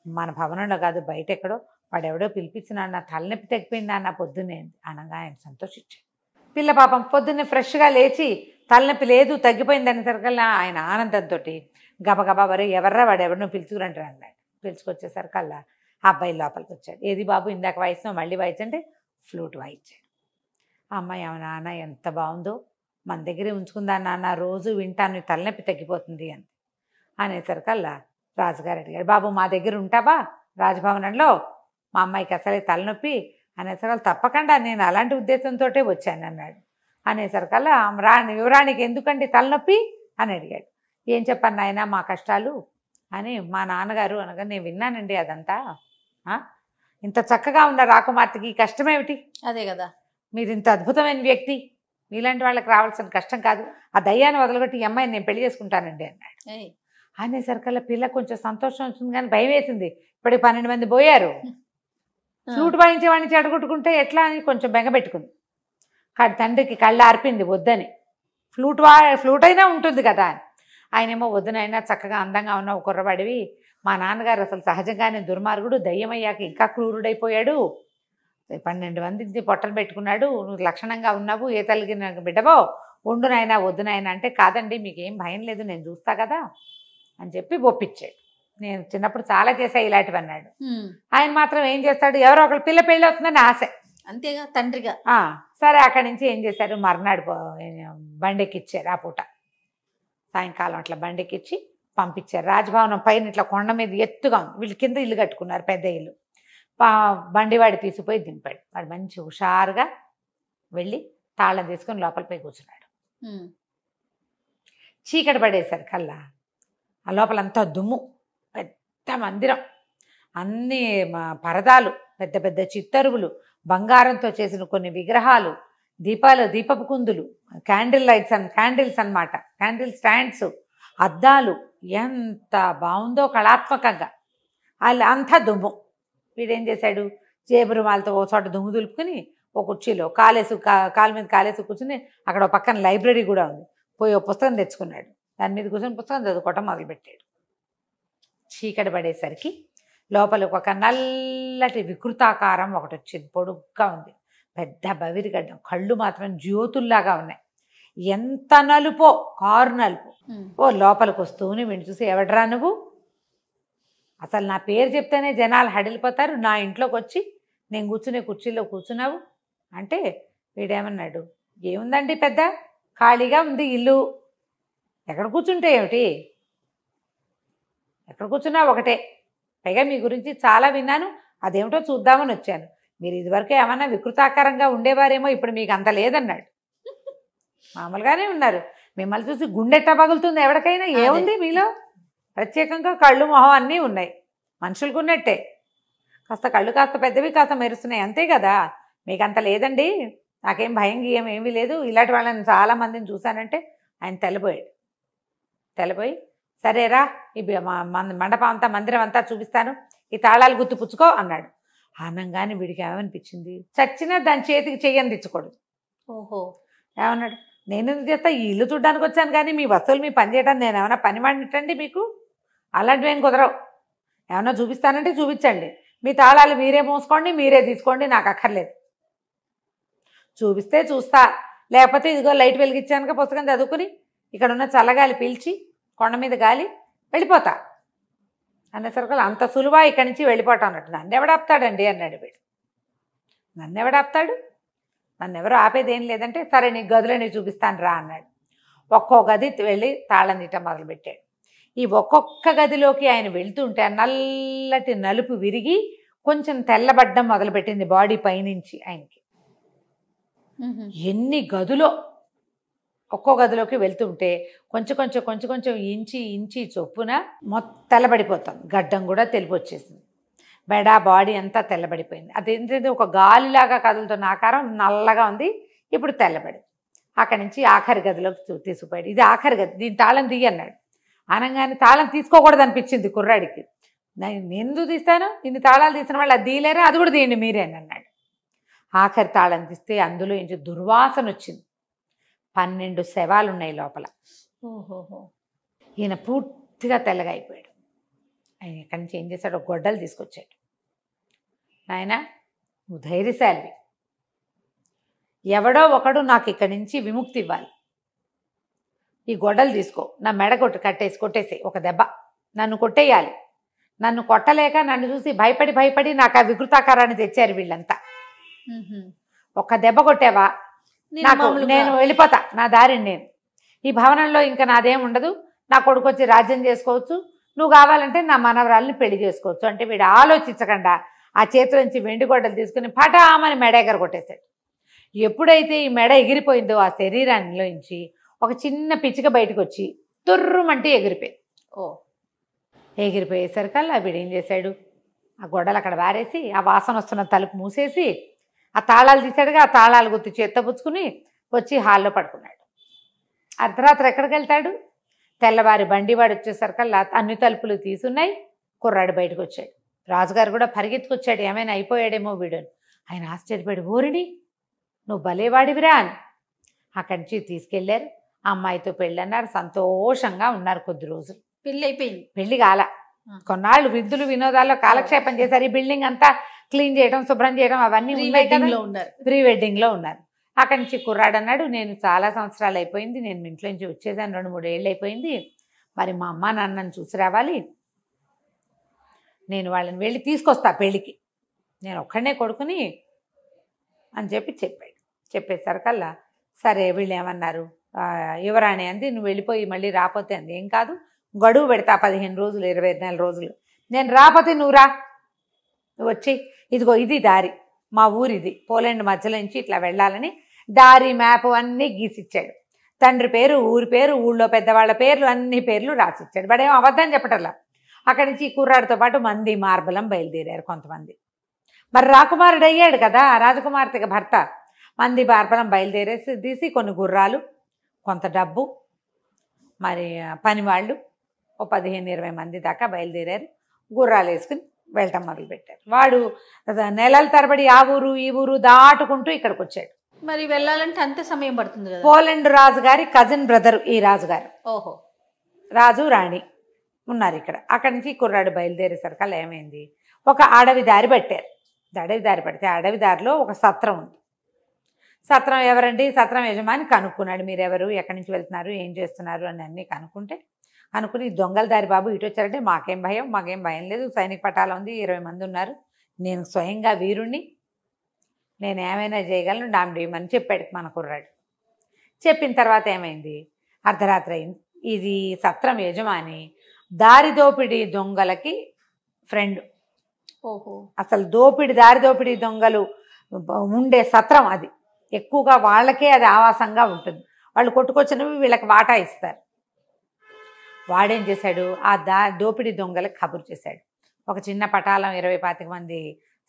మన భవనంలో కాదు బయట ఎక్కడో, వాడెవడో పిలిపించినాడు, నా తలనొప్పి తగ్గిపోయింది అన్న పొద్దున్నే అనగా ఆయన సంతోషించాడు. పిల్ల పాపం పొద్దున్నే ఫ్రెష్గా లేచి తలనొప్పి లేదు తగ్గిపోయింది అనేసరికల్లా ఆయన ఆనందంతో గబగబా వరే ఎవర్రా వాడు ఎవరినో పిలుచుకురంటారు అన్నాడు. పిలుచుకొచ్చేసరికల్లా ఆ అబ్బాయి లోపలికి వచ్చాడు. ఏది బాబు ఇందాక వాయిస్తున్నావు మళ్ళీ వాయించంటే ఫ్లూట్ వాయించాడు. ఆ అమ్మాయి నాన్న ఎంత బాగుందో, మన దగ్గరే ఉంచుకుందా నాన్న, రోజు వింటాను తలనొప్పి తగ్గిపోతుంది అని అనేసరికల్లా రాజుగారు అడిగాడు, బాబు మా దగ్గర ఉంటావా రాజభవనంలో, మా అమ్మాయికి అసలే తలనొప్పి అనేసరికి తప్పకుండా నేను అలాంటి ఉద్దేశంతో వచ్చాను అన్నాడు. అనేసరికల్లా యువరాణికి ఎందుకండి తలనొప్పి అని అడిగాడు. ఏం చెప్పాను నాయన మా కష్టాలు అని మా నాన్నగారు అనగా, నేను విన్నానండి అదంతా, ఇంత చక్కగా ఉన్న రాకుమార్తెకి ఈ కష్టమేమిటి, అదే కదా, మీరు ఇంత అద్భుతమైన వ్యక్తి, మీలాంటి వాళ్ళకి రావాల్సిన కష్టం కాదు, ఆ దయ్యాన్ని వదలగొట్టి ఈ అమ్మాయిని నేను పెళ్లి చేసుకుంటానండి అన్నాడు. అనేసరికల్లా పిల్ల కొంచెం సంతోషం వచ్చింది కానీ భయం వేసింది. ఇప్పటికి 12 మంది పోయారు, ఫ్లూట్ వాయించే వాడిని చెడగొట్టుకుంటే ఎట్లా అని కొంచెం బెంగపెట్టుకుంది. తండ్రికి కళ్ళు ఆర్పింది వద్దని, ఫ్లూట్ అయినా ఉంటుంది కదా అని. ఆయనేమో వద్దునైనా చక్కగా అందంగా ఉన్న ఒక కుర్రవాడివి, మా నాన్నగారు అసలు సహజంగానే దుర్మార్గుడు, దయ్యమయ్యాక ఇంకా క్రూరుడైపోయాడు, 12 మంది పొట్టలు పెట్టుకున్నాడు, నువ్వు లక్షణంగా ఉన్నావు, ఏ తల్లికి నాకు బిడ్డవో, వండునైనా వద్దునైనా అంటే, కాదండి మీకేం భయం లేదు నేను చూస్తా కదా అని చెప్పి ఒప్పించాడు. నేను చిన్నప్పుడు చాలా చేశా ఇలాంటివి అన్నాడు. ఆయన మాత్రం ఏం చేస్తాడు, ఎవరో ఒకళ్ళు పిల్ల పెళ్ళి అవుతుందని ఆశ, అంతేగా తండ్రిగా. సరే అక్కడి నుంచి ఏం చేశారు, మర్నాడు బండెక్కిచ్చారు. ఆ పూట సాయంకాలం అట్లా బండెక్కిచ్చి పంపించారు. రాజభవనం పైన ఇట్లా కొండ మీద ఎత్తుగా ఉంది, వీళ్ళు కింద ఇల్లు కట్టుకున్నారు, పెద్ద ఇల్లు. బండివాడి తీసిపోయి దింపాడు. వాడు మంచి హుషారుగా వెళ్ళి తాళం తీసుకొని లోపలిపై కూర్చున్నాడు. చీకటి పడేసరి కల్లా ఆ లోపలంతా దుమ్ము, పెద్ద మందిరం, అన్ని పరదాలు, పెద్ద పెద్ద చిత్తరువులు, బంగారంతో చేసిన కొన్ని విగ్రహాలు, దీపపు కుందులు, క్యాండిల్స్ అన్నమాట, క్యాండిల్ స్టాండ్స్, అద్దాలు, ఎంత బాగుందో కళాత్మకంగా. అంతా దుమ్ము. వీడేం చేశాడు, జేబురుమాలతో ఓ చోట దుమ్ము దులుపుకుని ఓ కుర్చీలో కాలు మీద కాలేసి కూర్చుని, అక్కడ ఒక పక్కన లైబ్రరీ కూడా ఉంది, పోయి ఓ పుస్తకం తెచ్చుకున్నాడు, దాని మీద కూర్చొని పుస్తకం చదువుకోవటం మొదలుపెట్టాడు. చీకటి పడేసరికి లోపలికి ఒక నల్లటి వికృతాకారం ఒకటి వచ్చింది, పొడుగ్గా ఉంది, పెద్ద బవిరిగడ్డం, కళ్ళు మాత్రం జ్యోతుల్లాగా ఉన్నాయి, ఎంత నలుపో, కారు నలుపు. ఓ లోపలికి వస్తూనే వీడిని చూసి, ఎవడరా నువ్వు, అసలు నా పేరు చెప్తేనే జనాలు హడిలిపోతారు, నా ఇంట్లోకి వచ్చి నేను కూర్చునే కుర్చీలో కూర్చున్నావు అంటే, వీడేమన్నాడు, ఏముందండి పెద్ద ఖాళీగా ఉంది ఇల్లు, ఎక్కడ కూర్చుంటే ఏమిటి, ఎక్కడ కూర్చున్నా ఒకటే, పైగా మీ గురించి చాలా విన్నాను, అదేమిటో చూద్దామని వచ్చాను, మీరు ఇదివరకు ఏమన్నా వికృతాకారంగా ఉండేవారేమో, ఇప్పుడు మీకు అంత లేదన్నాడు. మామూలుగానే ఉన్నారు, మిమ్మల్ని చూసి గుండెట్టా పగులుతుంది ఎవరికైనా, ఏముంది మీలో ప్రత్యేకంగా, కళ్ళు మొహం అన్నీ ఉన్నాయి, మనుషులకు ఉన్నట్టే, కాస్త కళ్ళు కాస్త పెద్దవి కాస్త మెరుస్తున్నాయి అంతే కదా, మీకు అంత లేదండి, నాకేం భయం గీయం ఏమీ లేదు, ఇలాంటి వాళ్ళని చాలామందిని చూశానంటే ఆయన తెల్లబోయి సరేరా ఈ మండపం అంతా మందిరం అంతా చూపిస్తాను, ఈ తాళాలు గుర్తు పుచ్చుకో అన్నాడు. ఆనంగానే వీడికి ఏమనిపించింది, చచ్చినా దాని చేతికి చెయ్యని తెచ్చుకోడు. ఓహో, ఏమన్నాడు, నేను ఎందుకు చేస్తా, ఈ ఇల్లు చూడడానికి వచ్చాను కానీ మీ వస్తువులు మీ పని చేయడానికి నేను ఏమైనా పని మాడినట్టండి, మీకు అలాంటివి ఏం కుదరవు, ఏమన్నా చూపిస్తానంటే చూపించండి, మీ తాళాలు మీరే మోసుకోండి, మీరే తీసుకోండి, నాకు అక్కర్లేదు, చూపిస్తే చూస్తా, లేకపోతే ఇదిగో లైట్ వెలిగించానుక పుస్తకం చదువుకుని ఇక్కడ ఉన్న చల్లగాలి పీల్చి కొండ మీద గాలి వెళ్ళిపోతా అనేసరికి, అంత సులువా ఇక్కడి నుంచి వెళ్ళిపోతాం అన్నట్టు, నన్ను ఎవడాపుతాడండి అన్నాడు వీడు. నన్ను ఎవడాపుతాడు, నన్ను ఎవరు ఆపేది ఏం లేదంటే, సరే నీ గదిలో నేను చూపిస్తాను రా అన్నాడు. ఒక్కో గది వెళ్ళి తాళం తీయటం మొదలుపెట్టాడు. ఈ ఒక్కొక్క గదిలోకి ఆయన వెళ్తుంటే ఆ నల్లటి నలుపు విరిగి కొంచెం తెల్లబడ్డం మొదలుపెట్టింది బాడీ పైనుంచి ఆయనకి. ఎన్ని గదులో ఒక్కో గదిలోకి వెళ్తుంటే కొంచెం కొంచెం కొంచెం కొంచెం ఇంచి చొప్పున మొత్తం తెల్లబడిపోతాం. గడ్డం కూడా తెలిపి వచ్చేసింది. మెడ బాడీ అంతా తెల్లబడిపోయింది. అదేంటంటే ఒక గాలిలాగా కదులుతున్న ఆకారం నల్లగా ఉంది. ఇప్పుడు తెల్లబడి అక్కడి నుంచి ఆఖరి గదిలోకి తీసుకుపోయాడు. ఇది ఆఖరి గది, దీని తాళం తీయన్నాడు. అనగానే తాళం తీసుకోకూడదు అనిపించింది కుర్రాడికి. నేను ఎందుకు తీస్తాను, ఇన్ని తాళాలు తీసిన వాళ్ళు అది తీయలేరా, అది కూడా తీయండి మీరే అని అన్నాడు. ఆఖరి తాళం తీస్తే అందులో నుంచి దుర్వాసన వచ్చింది. 12 శవాలు ఉన్నాయి లోపల. ఓహోహో. ఈయన పూర్తిగా తెల్లగా అయిపోయాడు. ఆయన ఎక్కడి నుంచి ఏం చేశాడు, గొడ్డలు తీసుకొచ్చాడు. నాయన నువ్వు ధైర్యశాలివి, ఎవడో ఒకడు నాకు ఇక్కడి నుంచి విముక్తి ఇవ్వాలి. ఈ గొడ్డలు తీసుకో, నా మెడ కొట్టేసి ఒక దెబ్బ నన్ను కొట్టేయాలి. నన్ను కొట్టలేక నన్ను చూసి భయపడి నాకు ఆ వికృతాకారాన్ని తెచ్చారు వీళ్ళంతా. ఒక్క దెబ్బ కొట్టావా నేను వెళ్ళిపోతా, నా దారిని నేను. ఈ భవనంలో ఇంకా నాదేం ఉండదు, నా కొడుకు వచ్చి రాజ్యం చేసుకోవచ్చు, నువ్వు కావాలంటే నా మనవరాల్ని పెళ్లి చేసుకోవచ్చు అంటే వీడు ఆలోచించకుండా ఆ చేతుల నుంచి వెండి గొడ్డలు తీసుకుని పటామని మెడ ఎగర కొట్టేశాడు. ఎప్పుడైతే ఈ మెడ ఎగిరిపోయిందో ఆ శరీరాన్నిలోంచి ఒక చిన్న పిచ్చిక బయటకు వచ్చి తుర్రుమంటే ఎగిరిపోయింది. ఎగిరిపోయేసరికల్లా వీడు ఏం చేశాడు, ఆ గొడ్డలు అక్కడ వారేసి ఆ వాసన వస్తున్న తలుపు మూసేసి ఆ తాళాలు తీశాడుగా, ఆ తాళాలు గుర్తు చేత్తపుచ్చుకుని వచ్చి హాల్లో పడుకున్నాడు. అర్ధరాత్రి ఎక్కడికి వెళ్తాడు, తెల్లవారి బండివాడు వచ్చేసరికల్లా అన్ని తలుపులు తీసున్నాయి. కుర్రాడు బయటకు వచ్చాడు. రాజుగారు కూడా పరిగెత్తుకొచ్చాడు, ఏమైనా అయిపోయాడేమో వీడుని. ఆయన ఆశ్చర్యపోయాడు, ఓరిని నువ్వు భలేవాడివిరా అని. అక్కడి నుంచి తీసుకెళ్లారు. అమ్మాయితో పెళ్ళి అన్నారు, సంతోషంగా ఉన్నారు కొద్ది రోజులు. పెళ్ళి అయిపోయింది. పెళ్లి కాల, కొన్నాళ్ళు విందులు వినోదాల్లో కాలక్షేపం చేశారు. ఈ బిల్డింగ్ అంతా క్లీన్ చేయడం, శుభ్రం చేయడం అవన్నీ ప్రీ వెడ్డింగ్ లో ఉన్నారు. అక్కడి నుంచి కుర్రాడు అన్నాడు, నేను చాలా సంవత్సరాలు అయిపోయింది, నేను ఇంట్లో నుంచి వచ్చేసాను, 2-3 ఏళ్ళు అయిపోయింది, మరి మా అమ్మ నాన్నని చూసి రావాలి, నేను వాళ్ళని వెళ్ళి తీసుకొస్తా పెళ్ళికి, నేను ఒక్కడనే కొడుకుని అని చెప్పాడు. చెప్పేసరికల్లా సరే వీళ్ళు ఏమన్నారు, యువరాణి అంది, నువ్వు వెళ్ళిపోయి మళ్ళీ రాపోతే అంది, ఏం కాదు గడువు పెడతా 15 రోజులు 24 రోజులు, నేను రాపోతే నువ్వు రా, నువ్వు వచ్చి ఇదిగో ఇది దారి, మా ఊరిది, పోలాండ్ మధ్యలో నుంచి ఇట్లా వెళ్ళాలని దారి మ్యాప్ అన్నీ గీసిచ్చాడు. తండ్రి పేరు, ఊరి పేరు, ఊళ్ళో పెద్దవాళ్ళ పేర్లు, అన్ని పేర్లు రాసిచ్చాడు. వాడేమో అబద్ధం చెప్పటల్లా. అక్కడి నుంచి కుర్రాడితో పాటు మంది మార్బలం బయలుదేరారు కొంతమంది. మరి రాకుమారుడు అయ్యాడు కదా, రాజకుమార్తెకి భర్త. మంది మార్బలం బయలుదేరేసి తీసి కొన్ని గుర్రాలు, కొంత డబ్బు, మరి పనివాళ్ళు ఓ 15-20 మంది దాకా బయలుదేరారు. గుర్రాలు వేసుకుని వెళ్ళటం మొదలుపెట్టారు. వాడు నెలల తరబడి ఆ ఊరు ఈ ఊరు దాటుకుంటూ ఇక్కడికి వచ్చాడు. మరి వెళ్ళాలంటే అంతే సమయం పడుతుంది కదా. పోలాండ్ రాజుగారి కజిన్ బ్రదర్ ఈ రాజుగారు. ఓహో. రాజు రాణి ఉన్నారు ఇక్కడ. అక్కడి నుంచి కుర్రాడు బయలుదేరేసరికల్లా ఏమైంది, ఒక అడవి దారి పట్టారు. అడవి దారి పడితే అడవి దారిలో ఒక సత్రం ఉంది. సత్రం ఎవరండి, సత్రం యజమాని కనుక్కున్నాడు, మీరెవరు, ఎక్కడి నుంచి వెళ్తున్నారు, ఏం చేస్తున్నారు అని అన్నీ కనుక్కుని దొంగల దారి బాబు ఇటు వచ్చారంటే మాకేం భయం లేదు, సైనిక పటాలం ఉంది, 20 మంది ఉన్నారు, నేను స్వయంగా వీరుణ్ణి, నేను ఏమైనా చేయగలను, డామ్డేమని చెప్పాడు మన కుర్రాడు. చెప్పిన తర్వాత ఏమైంది, అర్ధరాత్రి అయింది. ఇది సత్రం యజమాని దారి దోపిడీ దొంగలకి ఫ్రెండ్. ఓహో. అసలు దారి దోపిడీ దొంగలు ఉండే సత్రం అది. ఎక్కువగా వాళ్ళకే అది ఆవాసంగా ఉంటుంది. వాళ్ళు కొట్టుకొచ్చినవి వీళ్ళకి వాటా ఇస్తారు. వాడేం చేశాడు, ఆ దోపిడీ దొంగలకు కబురు చేశాడు. ఒక చిన్న పటాలం 20-25 మంది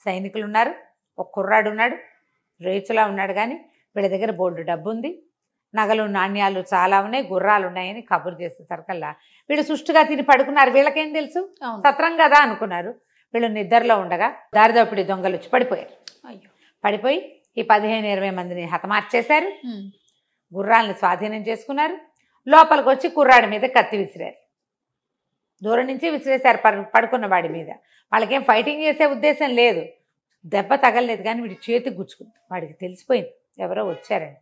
సైనికులు ఉన్నారు, ఒక కుర్రాడు ఉన్నాడు, రేచులా ఉన్నాడు, కానీ వీళ్ళ దగ్గర బోల్డు డబ్బు ఉంది, నగలు నాణ్యాలు చాలా ఉన్నాయి, గుర్రాలు ఉన్నాయని కబురు చేసేసరికల్లా వీళ్ళు సుష్టుగా తిని పడుకున్నారు. వీళ్ళకేం తెలుసు, సత్రం కదా అనుకున్నారు. వీళ్ళు నిద్రలో ఉండగా దారిదోపిడీ దొంగలు వచ్చి పడిపోయారు. పడిపోయి ఈ 15-20 మందిని హతమార్చేశారు. గుర్రాలను స్వాధీనం చేసుకున్నారు. లోపలికి వచ్చి కుర్రాడి మీద కత్తి విసిరారు. దూరం నుంచి విసిరేశారు పడుకున్న వాడి మీద. వాళ్ళకేం ఫైటింగ్ చేసే ఉద్దేశం లేదు, దెబ్బ తగలలేదు, కానీ వీడి చేతికి గుచ్చుకుంది. వాడికి తెలిసిపోయింది ఎవరో వచ్చారని.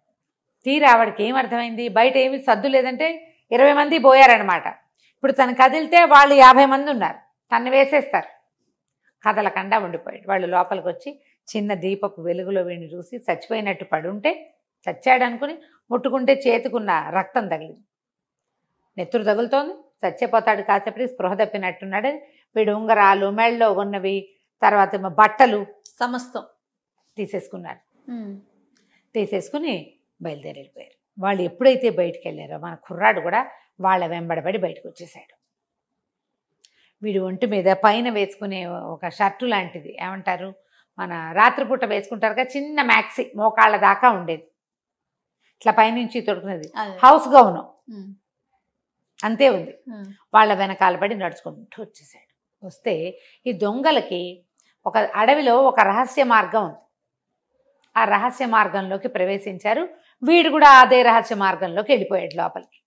తీరా వాడికి ఏం అర్థమైంది, బయట ఏమి సద్దు లేదంటే 20 మంది పోయారనమాట. ఇప్పుడు తను కదిలితే వాళ్ళు 50 మంది ఉన్నారు, తను వేసేస్తారు. కదలకుండా ఉండిపోయాడు. వాళ్ళు లోపలికి వచ్చి చిన్న దీపపు వెలుగులో వీడిని చూసి చచ్చిపోయినట్టు పడుంటే చచ్చాడు అనుకుని ముట్టుకుంటే చేతుకున్న రక్తం తగిలింది, నెత్తురు తగులుతోంది, చచ్చిపోతాడు కాసేపటి స్పృహ తప్పినట్టున్నాడు. వీడు ఉంగరాలు, మెళ్ళలో ఉన్నవి, తర్వాత బట్టలు సమస్తం తీసేసుకున్నారు. తీసేసుకుని బయలుదేరి వెళ్ళిపోయారు. వాళ్ళు ఎప్పుడైతే బయటికి వెళ్ళారో మన కుర్రాడు కూడా వాళ్ళ వెంబడబడి బయటకు వచ్చేసాడు. వీడు ఒంటి మీద పైన వేసుకునే ఒక షర్టు లాంటిది, ఏమంటారు మన రాత్రిపూట వేసుకుంటారుగా, చిన్న మ్యాక్సీ మోకాళ్ళ దాకా ఉండేది, ఇట్లా పైనుంచి తొడుకునేది, హౌస్ గౌను అంతే ఉంది. వాళ్ళ వెనకాల పడి నడుచుకుంటూ వచ్చేసాడు. వస్తే ఈ దొంగలకి ఒక అడవిలో ఒక రహస్య మార్గం ఉంది. ఆ రహస్య మార్గంలోకి ప్రవేశించారు. వీడు కూడా అదే రహస్య మార్గంలోకి వెళ్ళిపోయాడు లోపలికి.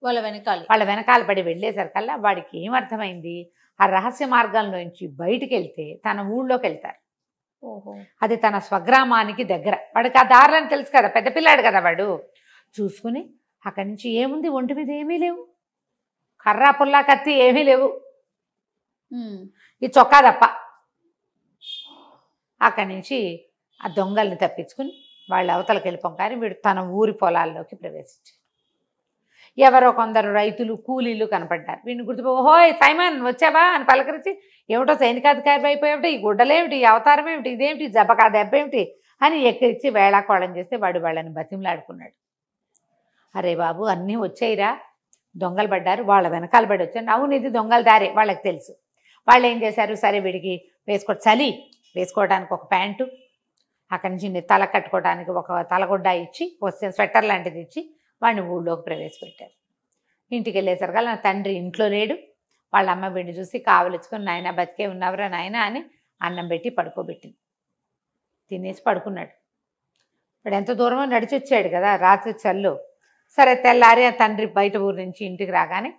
వాళ్ళ వెనకాల పడి వెళ్ళేసరికల్లా వాడికి ఏమర్థమైంది, ఆ రహస్య మార్గంలోంచి బయటికి వెళ్తే తన ఊళ్ళోకి వెళ్తారు. అది తన స్వగ్రామానికి దగ్గర. వాడికి ఆ దారులని తెలుసు కదా, పెద్ద పిల్లాడు కదా వాడు. చూసుకుని అక్కడి నుంచి ఏముంది, ఒంటి మీద ఏమీ లేవు, కర్రా పుల్లా కత్తి ఏమీ లేవు, ఈ చొక్కా తప్ప. అక్కడి నుంచి ఆ దొంగల్ని తప్పించుకుని వాళ్ళు అవతలకి వెళ్ళిపోగానే వీడు తన ఊరి పొలాల్లోకి ప్రవేశించాడు. ఎవరో కొందరు రైతులు, కూలీలు కనపడ్డారు. వీడిని గుర్తుపో, ఓహోయ్ సైమన్ వచ్చావా అని పలకరించి, ఏమిటో సైనికాధికారి అయిపోయేమిటి, ఈ గుడ్డలేమిటి, ఈ అవతారం ఏమిటి, ఇదేమిటి, జబకా దెబ్బ ఏమిటి అని ఎక్కిరించి వేళాకోళం చేస్తే వాడు వాళ్ళని బతిమలాడుకున్నాడు. అరే బాబు అన్నీ వచ్చాయిరా, దొంగలు పడ్డారు, వాళ్ళ వెనకాల పడి వచ్చాను. అవును ఇది దొంగల దారే వాళ్ళకి తెలుసు. వాళ్ళు ఏం చేశారు, సరే వీడికి చలి వేసుకోవడానికి ఒక ప్యాంటు, అక్కడి నుంచి తల కట్టుకోవడానికి ఒక తలగొడ్డ ఇచ్చి, స్వెటర్ లాంటిది ఇచ్చి వాడిని ఊళ్ళోకి ప్రవేశపెట్టారు. ఇంటికి వెళ్ళేసరికి నా తండ్రి ఇంట్లో లేడు. వాళ్ళ అమ్మ వీడిని చూసి కావలించుకొని, నాయన బతికే ఉన్నవరా నాయన అని అన్నం పెట్టి పడుకోబెట్టింది. తినేసి పడుకున్నాడు. వాడు ఎంత దూరమో నడిచి వచ్చాడు కదా రాత్రి చల్లు. సరే తెల్లారి ఆ తండ్రి బయట ఊరు నుంచి ఇంటికి రాగానే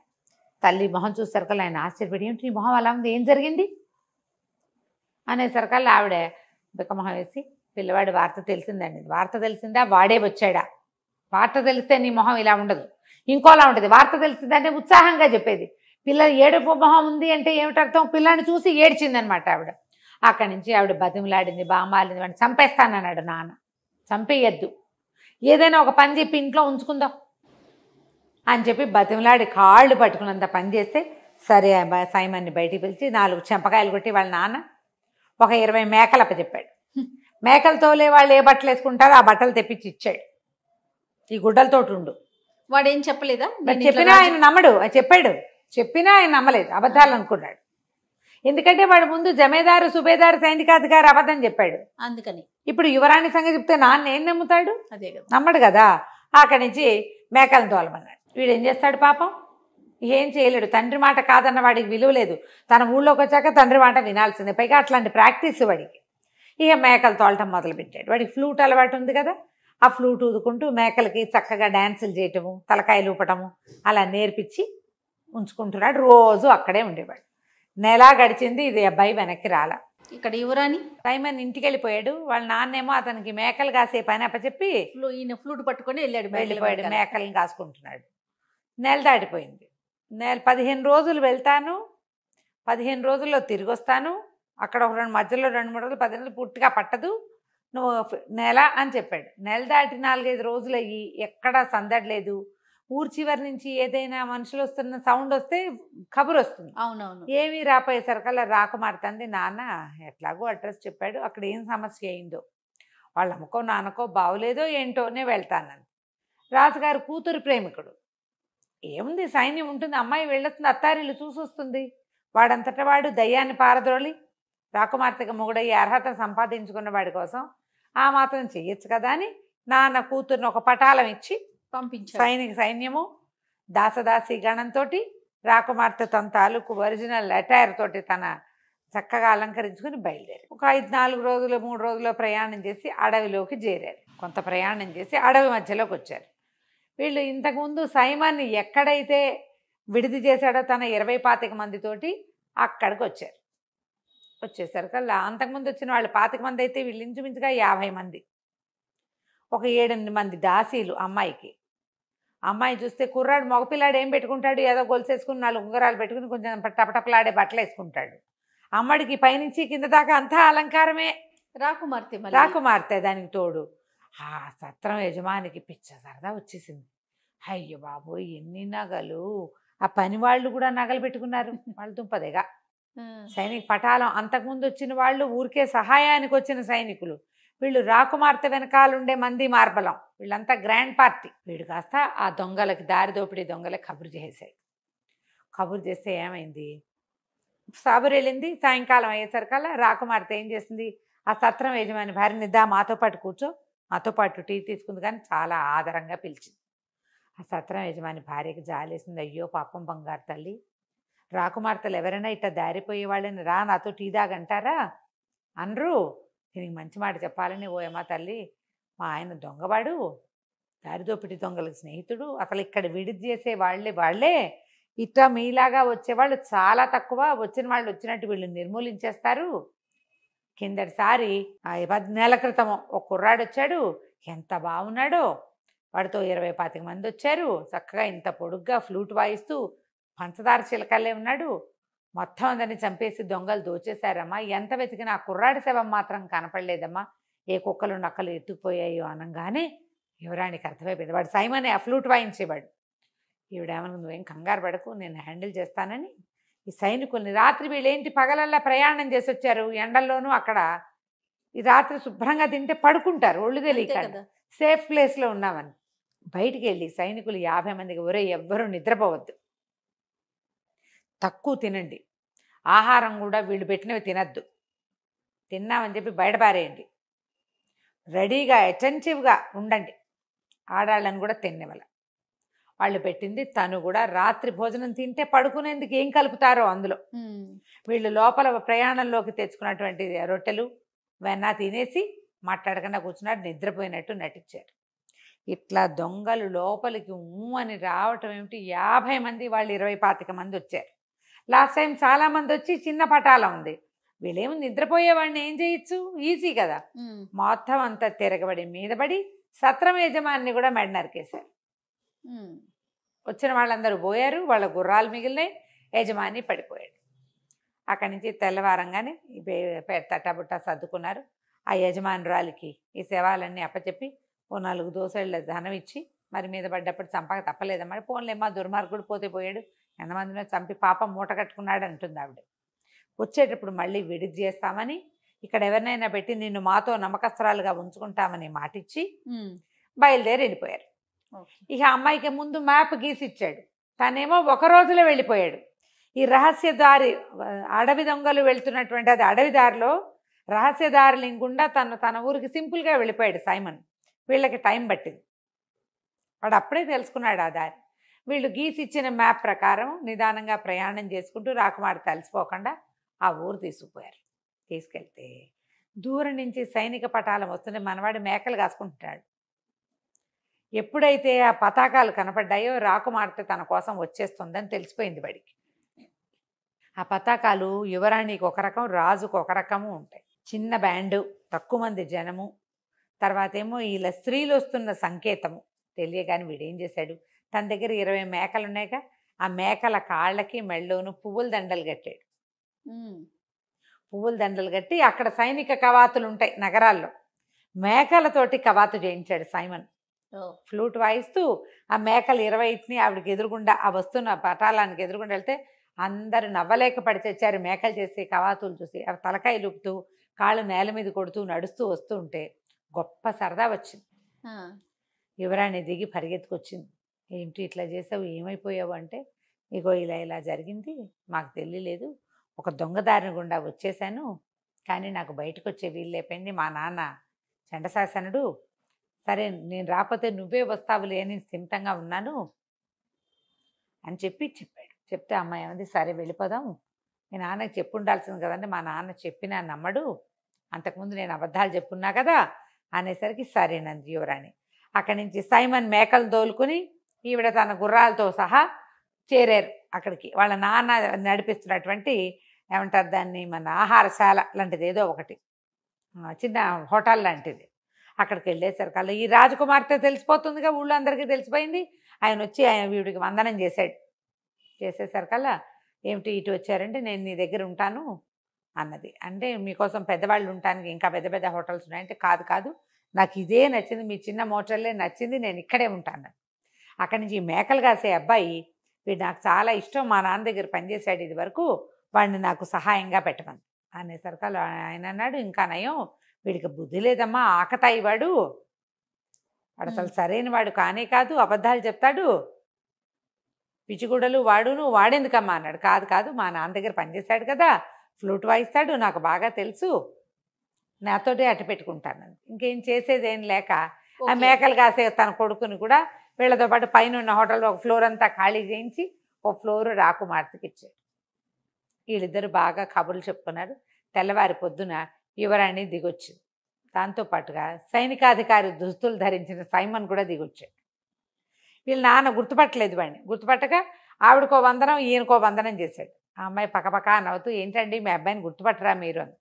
తల్లి మొహం చూసేసరికల్లా ఆయన ఆశ్చర్యపడి, ఏంటి నీ మొహం అలా ఉంది, ఏం జరిగింది అనేసరికల్లా ఆవిడ బిక్కమొహం వేసి, పిల్లవాడి వార్త తెలిసిందండి. వార్త తెలిసిందా, వాడే వచ్చాడా, వార్త తెలిస్తే నీ మొహం ఇలా ఉండదు, ఇంకోలా ఉంటుంది. వార్త తెలిసిందంటే ఉత్సాహంగా చెప్పేది. పిల్లలు ఏడుపు మొహం ఉంది అంటే ఏమిటర్థం, పిల్లాన్ని చూసి ఏడ్చిందనమాట ఆవిడ. అక్కడి నుంచి ఆవిడ బతిమలాడింది, బామాలింది, వాడిని చంపేస్తానన్నాడు నాన్న. చంపేయద్దు, ఏదైనా ఒక పని చెప్పి ఇంట్లో ఉంచుకుందాం అని చెప్పి బతిమలాడి కాళ్ళు పట్టుకున్నంత పని చేస్తే, సరే సైమన్ని బయటికి పిలిచి 4 చెంపకాయలు కొట్టి వాళ్ళ నాన్న ఒక 20 మేకలు అప్పచెప్పాడు. మేకలతోలే వాళ్ళు ఏ బట్టలు వేసుకుంటారో ఆ బట్టలు తెప్పించి ఇచ్చాడు. ఈ గుడ్డలతోటి ఉండు. వాడు ఏం చెప్పలేదా, చెప్పినా ఆయన నమ్మడు. చెప్పాడు, చెప్పినా ఆయన నమ్మలేదు, అబద్ధాలు అనుకున్నాడు. ఎందుకంటే వాడు ముందు జమేదారు, సుబేదారు, సైనికాధికారి అబద్ధం చెప్పాడు. అందుకని ఇప్పుడు యువరాణి సంగతి చెప్తే నాన్న ఏం నమ్ముతాడు, అదే కదా, నమ్మడు కదా. అక్కడి నుంచి మేకలను తోలమన్నాడు. వీడు ఏం చేస్తాడు పాపం, ఏం చేయలేడు. తండ్రి మాట కాదన్న వాడికి విలువ లేదు. తన ఊళ్ళోకి వచ్చాక తండ్రి మాట వినాల్సిందే. పైగా అట్లాంటి ప్రాక్టీస్ వాడికి. ఇక మేకలు తోలటం మొదలుపెట్టాడు. వాడికి ఫ్లూట్ అలవాటు ఉంది కదా, ఆ ఫ్లూట్ ఊదుకుంటూ మేకలకి చక్కగా డ్యాన్సులు చేయటము, తలకాయలు ఊపటము అలా నేర్పించి ఉంచుకుంటున్నాడు. రోజు అక్కడే ఉండేవాడు. నెల గడిచింది, ఇది అబ్బాయి వెనక్కి రాల. ఇక్కడ యువరాణి సైమన్ ఇంటికి వెళ్ళిపోయాడు. వాళ్ళ నాన్నేమో అతనికి మేకలు కాసే పని అప్పచెప్పి ఈయన ఫ్లూట్ పట్టుకొని వెళ్ళిపోయాడు. మేకలను కాసుకుంటున్నాడు. నెల దాటిపోయింది. 15 రోజులు వెళ్తాను, 15 రోజుల్లో తిరిగి వస్తాను, అక్కడ ఒక మధ్యలో 2-3 రోజులు, 10 రోజులు పూర్తిగా పట్టదు, నువ్వు నెల అని చెప్పాడు. నెల దాటి 4-5 రోజులు అయ్యి ఎక్కడా సందడలేదు. ఊరు చివరి నుంచి ఏదైనా మనుషులు వస్తున్న సౌండ్ వస్తే కబురు వస్తుంది. అవునవును. ఏమీ రాపోయేసరికల్లా రాకుమార్తెంది, నాన్న ఎట్లాగో అడ్రస్ చెప్పాడు, అక్కడ ఏం సమస్య అయిందో, వాళ్ళ అమ్మకో నాన్నకో బావులేదో ఏంటోనే వెళ్తానని. రాజుగారు కూతురు ప్రేమికుడు, ఏముంది సైన్యం ఉంటుంది, అమ్మాయి వెళ్ళొస్తుంది, అత్తారిల్లు చూసొస్తుంది. వాడంతటా వాడు దయ్యాన్ని పారద్రోలి రాకుమార్తెగా మొగుడయ్యే అర్హత సంపాదించుకున్న వాడి కోసం ఆ మాత్రం చెయ్యొచ్చు కదా అని నాన్న కూతుర్ని ఒక పటాలం ఇచ్చి పంపించారు. సైన్యము దాసదాసి గణంతో రాకుమార్తె తన తాలూకు ఒరిజినల్ అటైర్ తోటి తన చక్కగా అలంకరించుకుని బయలుదేరి ఒక 4 రోజులు 3 రోజుల్లో ప్రయాణం చేసి అడవిలోకి చేరారు. కొంత ప్రయాణం చేసి అడవి మధ్యలోకి వచ్చారు. వీళ్ళు ఇంతకుముందు సైమాన్ని ఎక్కడైతే విడిది చేశాడో తన 20-25 మందితోటి అక్కడికి వచ్చారు. వచ్చేసరికల్లా అంతకుముందు వచ్చిన వాళ్ళు 25 మంది అయితే వీళ్ళు ఇంచుమించుగా 50 మంది. ఒక 7-8 మంది దాసీలు అమ్మాయికి. అమ్మాయి చూస్తే కుర్రాడు మగపిల్లాడు ఏం పెట్టుకుంటాడు, ఏదో గొలుసేసుకుని 4 ఉంగరాలు పెట్టుకుని కొంచెం టపటపలాడే బట్టలు వేసుకుంటాడు. అమ్మడికి పైనుంచి కింద దాకా అంతా అలంకారమే. రాకుమార్తె దానికి తోడు. ఆ సత్రం యజమానికి పిచ్చ సరదా వచ్చేసింది. అయ్యో బాబోయ్! ఎన్ని నగలు! ఆ పని వాళ్ళు కూడా నగలు పెట్టుకున్నారు. వాళ్ళు దుంపదేగా. సైనిక పటాలం అంతకుముందు వచ్చిన వాళ్ళు ఊరికే సహాయానికి వచ్చిన సైనికులు. వీళ్ళు రాకుమార్తె వెనకాలుండే మంది మార్బలం. వీళ్ళంతా గ్రాండ్ పార్టీ. వీడు కాస్త ఆ దొంగలకి, దారి దోపిడీ దొంగలకి కబురు చేశాడు. కబురు చేస్తే ఏమైంది, సాబురు వెళ్ళింది. సాయంకాలం అయ్యేసరికల్లా రాకుమార్తె ఏం చేసింది, ఆ సత్రం యజమాని భార్యని, దా మాతో పాటు కూర్చో, మాతో పాటు టీ తీసుకుంది, కానీ చాలా ఆదరంగా పిలిచింది. ఆ సత్రం యజమాని భార్యకి జాలేసింది. అయ్యో పాపం బంగారు తల్లి, రాకుమార్తెలు ఎవరైనా ఇట్లా దారిపోయే వాళ్ళని రా నాతో టీ దాగంటారా అనరు. దీనికి మంచి మాట చెప్పాలని, ఓయమ్మా తల్లి, మా ఆయన దొంగవాడు, దారిదోపిడి దొంగలకు స్నేహితుడు, అసలు ఇక్కడ విడిది చేసే వాళ్ళే ఇట్లా మీలాగా వచ్చేవాళ్ళు చాలా తక్కువ, వచ్చిన వాళ్ళు వచ్చినట్టు వీళ్ళు నిర్మూలించేస్తారు. కిందటిసారి 10 నెలల క్రితం ఒక కుర్రాడు వచ్చాడు, ఎంత బాగున్నాడో, వాడితో 20-25 మంది వచ్చారు, చక్కగా ఇంత పొడుగ్గా ఫ్లూట్ వాయిస్తూ పంచదార చిలకల్లే ఉన్నాడు, మొత్తం అందరిని చంపేసి దొంగలు దోచేశారమ్మా, ఎంత వెతికినా ఆ కుర్రాడి శవం మాత్రం కనపడలేదమ్మా, ఏ కుక్కలు నక్కలు ఎత్తుకుపోయాయో అనగానే యువరానికి అర్థమైపోయింది. వాడు సైమనే, ఆ ఫ్లూట్ వాయించేవాడు. ఈవిడేమన్నా, నువ్వేం కంగారు పడకు, నేను హ్యాండిల్ చేస్తానని ఈ సైనికుల్ని, రాత్రి వీళ్ళేంటి పగలల్లా ప్రయాణం చేసి వచ్చారు ఎండల్లోనూ, అక్కడ ఈ రాత్రి శుభ్రంగా తింటే పడుకుంటారు ఒళ్ళు తెలియక, సేఫ్ ప్లేస్లో ఉన్నామని బయటికి వెళ్ళి సైనికులు 50 మందికి, ఒరే ఎవ్వరూ నిద్రపోవద్దు, తక్కువ తినండి, ఆహారం కూడా వీళ్ళు పెట్టినవి తినద్దు, తిన్నామని చెప్పి బయటపారేయండి, రెడీగా అటెంటివ్గా ఉండండి, ఆడాళ్ళని కూడా తినేవాళ్ళ. వాళ్ళు పెట్టింది తను కూడా రాత్రి భోజనం తింటే పడుకునేందుకు ఏం కలుపుతారో అందులో, వీళ్ళు లోపల ప్రయాణంలోకి తెచ్చుకున్నటువంటి రొట్టెలు వెన్న తినేసి మాట్లాడకుండా కూర్చున్నాడు, నిద్రపోయినట్టు నటించారు. ఇట్లా దొంగలు లోపలికి అని రావటం ఏమిటి, 50 మంది, వాళ్ళు 20-25 మంది వచ్చారు. లాస్ట్ టైం చాలామంది వచ్చి చిన్న పటాలం ఉంది, వీళ్ళేమో నిద్రపోయేవాడిని ఏం చేయొచ్చు, ఈజీ కదా. మొత్తం అంతా తిరగబడి మీదబడి సత్రం యజమాని కూడా మెడ నరికేశారు. వచ్చిన వాళ్ళందరూ పోయారు, వాళ్ళ గుర్రాలు మిగిలినాయి, యజమాని పడిపోయాడు. అక్కడి నుంచి తెల్లవారంగానే తట్టబుట్ట సర్దుకున్నారు. ఆ యజమానురాలికి ఈ శవాలన్నీ అప్పచెప్పి ఓ 4 దోసెళ్ళ ధనం ఇచ్చి, మరి మీద పడ్డప్పుడు చంపక తప్పలేదమ్మా, పోన్లేమ్మా దుర్మార్గుడు పోతే పోయాడు, ఎంతమందినో చంపి పాపం మూట కట్టుకున్నాడు అంటుంది ఆవిడ. వచ్చేటప్పుడు మళ్ళీ విడిది చేస్తామని, ఇక్కడ ఎవరినైనా పెట్టి నిన్ను మాతో నమ్మకస్తురాలుగా ఉంచుకుంటామని మాటిచ్చి బయలుదేరి వెళ్ళిపోయారు. ఇక అమ్మాయికి ముందు మ్యాప్ గీసి ఇచ్చాడు, తనేమో ఒక రోజులో వెళ్ళిపోయాడు. ఈ రహస్య దారి, అడవి దొంగలు వెళ్తున్నటువంటి అది అడవి దారిలో రహస్య దారి గుండా తన ఊరికి సింపుల్గా వెళ్ళిపోయాడు సైమన్. వీళ్ళకి టైం పట్టింది, వాడు అప్పుడే తెలుసుకున్నాడు ఆ దారి. వీళ్ళు గీసి ఇచ్చిన మ్యాప్ ప్రకారం నిదానంగా ప్రయాణం చేసుకుంటూ రాకుమారి తలిసిపోకుండా ఆ ఊరు తీసుకుపోయారు. తీసుకెళ్తే దూరం నుంచి సైనిక పటాలం వస్తుంటే మనవాడు మేకలు కాసుకుంటున్నాడు. ఎప్పుడైతే ఆ పతాకాలు కనపడ్డాయో రాకుమార్తె తన కోసం వచ్చేస్తుందని తెలిసిపోయింది వాడికి. ఆ పతాకాలు యువరాణికి ఒక రకం, రాజుకు ఒక రకము ఉంటాయి. చిన్న బ్యాండు, తక్కువ మంది జనము, తర్వాత ఏమో ఇలా స్త్రీలు వస్తున్న సంకేతము తెలియగాని వీడేం చేశాడు, తన దగ్గర 20 మేకలు ఉన్నాయిగా, ఆ మేకల కాళ్ళకి మెళ్ళలోను పువ్వుల దండలు కట్టాడు. పువ్వుల దండలు కట్టి అక్కడ సైనిక కవాతులు ఉంటాయి నగరాల్లో, మేకలతోటి కవాతు చేయించాడు సైమన్. ఫ్లూట్ వాయిస్తూ ఆ మేకలు 20ని ఆవిడకి ఎదురుగుండా, ఆ వస్తున్న పటాలానికి ఎదురుగుండా వెళ్తే అందరూ నవ్వలేక పడి తెచ్చారు. మేకలు చేసే కవాతులు చూసి అవి తలకాయలు ఊపుతూ కాళ్ళు నేల మీద కొడుతూ నడుస్తూ వస్తూ ఉంటే గొప్ప సరదా వచ్చింది. యువరాణి దిగి పరిగెత్తుకొచ్చింది. ఏంటి ఇట్లా చేసావు, ఏమైపోయావు అంటే, ఇగో ఇలా జరిగింది, మాకు తెలియలేదు, ఒక దొంగదారిని గుండా వచ్చేసాను, కానీ నాకు బయటకు వచ్చే వీలు లేకపోయింది, మా నాన్న చండశాసనుడు, సరే నేను రాకపోతే నువ్వే వస్తావులే అని స్థిమితంగా ఉన్నాను అని చెప్పాడు. చెప్తే అమ్మాయి ఏమంది, సరే వెళ్ళిపోదాం, మీ నాన్నకి చెప్పు ఉండాల్సింది కదండి, మా నాన్న చెప్పినా నమ్మడు, అంతకుముందు నేను అబద్ధాలు చెప్పున్నా కదా అనేసరికి సరేనంది యువరాణి. అక్కడి నుంచి సైమన్ మేకలు దోలుకుని ఈవిడ తన గుర్రాలతో సహా చేరారు అక్కడికి. వాళ్ళ నాన్న నడిపిస్తున్నటువంటి, ఏమంటారు దాన్ని, మన ఆహారశాల లాంటిది ఏదో ఒకటి, చిన్న హోటల్ లాంటిది. అక్కడికి వెళ్ళేసరికల్లా ఈ రాజకుమార్తె తెలిసిపోతుందిగా, ఊళ్ళో అందరికీ తెలిసిపోయింది. ఆయన వచ్చి వీడికి వందనం చేసేసరికల్లా, ఏమిటి ఇటు వచ్చారంటే, నేను నీ దగ్గర ఉంటాను అన్నది. అంటే మీకోసం పెద్దవాళ్ళు ఉండటానికి ఇంకా పెద్ద పెద్ద హోటల్స్ ఉన్నాయంటే, కాదు నాకు ఇదే నచ్చింది, మీ చిన్న మోటార్లే నచ్చింది, నేను ఇక్కడే ఉంటాను. అక్కడి నుంచి ఈ మేకలు కాసే అబ్బాయి, వీడు నాకు చాలా ఇష్టం, మా నాన్న దగ్గర పనిచేశాడు ఇది వరకు, వాడిని నాకు సహాయంగా పెట్టమని అనేసరికి ఆయన అన్నాడు, ఇంకా నయం, వీడికి బుద్ధి లేదమ్మా, ఆకతాయి వాడు అసలు సరైన వాడు కానే కాదు, అబద్ధాలు చెప్తాడు, పిచ్చిగుడలు వాడును, వాడేందుకమ్మా అన్నాడు. కాదు కాదు, మా నాన్న దగ్గర పనిచేశాడు కదా, ఫ్లూట్ వాయిస్తాడు, నాకు బాగా తెలుసు, నాతోటి అట్టు పెట్టుకుంటాను. ఇంకేం చేసేదేం లేక ఆ మేకలు కాసే తన కొడుకుని కూడా వీళ్ళతో పాటు పైన ఉన్న హోటల్లో ఒక ఫ్లోర్ అంతా ఖాళీ చేయించి ఒక ఫ్లోర్ రాకుమార్తెకి ఇచ్చాడు. వీళ్ళిద్దరు బాగా కబుర్లు చెప్పుకున్నారు. తెల్లవారి పొద్దున యువరాణి దిగొచ్చింది. దాంతోపాటుగా సైనికాధికారి దుస్తులు ధరించిన సైమన్ కూడా దిగొచ్చాడు. వీళ్ళ నాన్న గుర్తుపట్టలేదు వాడిని. గుర్తుపట్టక ఆవిడకో వందనం ఈయనకో వందనం చేశాడు. ఆ అమ్మాయి పక్కపక్క నవ్వుతూ, ఏంటండి మీ అబ్బాయిని గుర్తుపట్టరా మీరు అని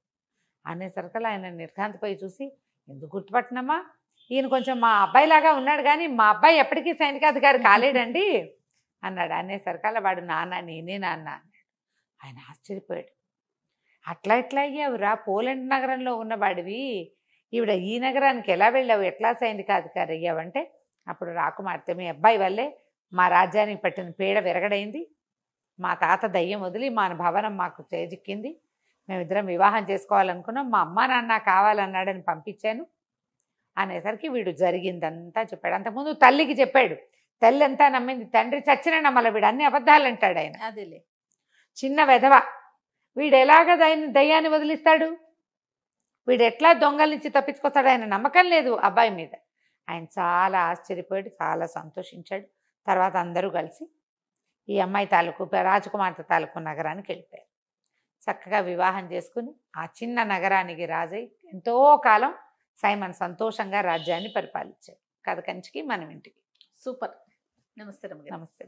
అనేసరికి ఆయన నిర్ఘాంతపోయి చూసి, ఎందుకు గుర్తుపట్టినమ్మా, ఈయన కొంచెం మా అబ్బాయిలాగా ఉన్నాడు కానీ మా అబ్బాయి ఎప్పటికీ సైనికాధికారి కాలేడండి అన్నాడు. అనేసరికల్లా వాడు, నాన్న నేనే నాన్న అన్నాడు. ఆయన ఆశ్చర్యపోయాడు. అట్లా ఎట్లా అయ్యావురా, పోలాండ్ నగరంలో ఉన్నవాడివి, ఈవిడ ఈ నగరానికి ఎలా వెళ్ళావు, ఎట్లా సైనికాధికారి అయ్యావంటే అప్పుడు రాకుమార్తె, మీ అబ్బాయి వల్లే మా రాజ్యానికి పట్టిన పీడ విరగడైంది, మా తాత దయ్యం వదిలి మా భవనం మాకు చేజిక్కింది, మేమిద్దరం వివాహం చేసుకోవాలనుకున్నాం, మా అమ్మ నాన్న కావాలన్నాడని పంపించాను అనేసరికి వీడు జరిగిందంతా చెప్పాడు. అంతకుముందు తల్లికి చెప్పాడు, తల్లి అంతా నమ్మింది, తండ్రి చచ్చిన నమ్మల, వీడు అన్ని అబద్ధాలు అంటాడు ఆయన. అదేలే, చిన్న వెధవ, వీడు ఎలాగ దయ్యాన్ని వదిలిస్తాడు, వీడు ఎట్లా దొంగల నుంచి తప్పించుకొస్తాడు, ఆయన నమ్మకం లేదు అబ్బాయి మీద. ఆయన చాలా ఆశ్చర్యపోయాడు, చాలా సంతోషించాడు. తర్వాత అందరూ కలిసి ఈ అమ్మాయి తాలూకు రాజకుమార్తె తాలూకు నగరానికి వెళ్ళిపోయారు. చక్కగా వివాహం చేసుకుని ఆ చిన్న నగరానికి రాజై ఎంతో కాలం సైమన్ సంతోషంగా రాజ్యాన్ని పరిపాలించాడు. కథ కంచికి మనం ఇంటికి. సూపర్. నమస్తే రమ్య గారు. నమస్తే.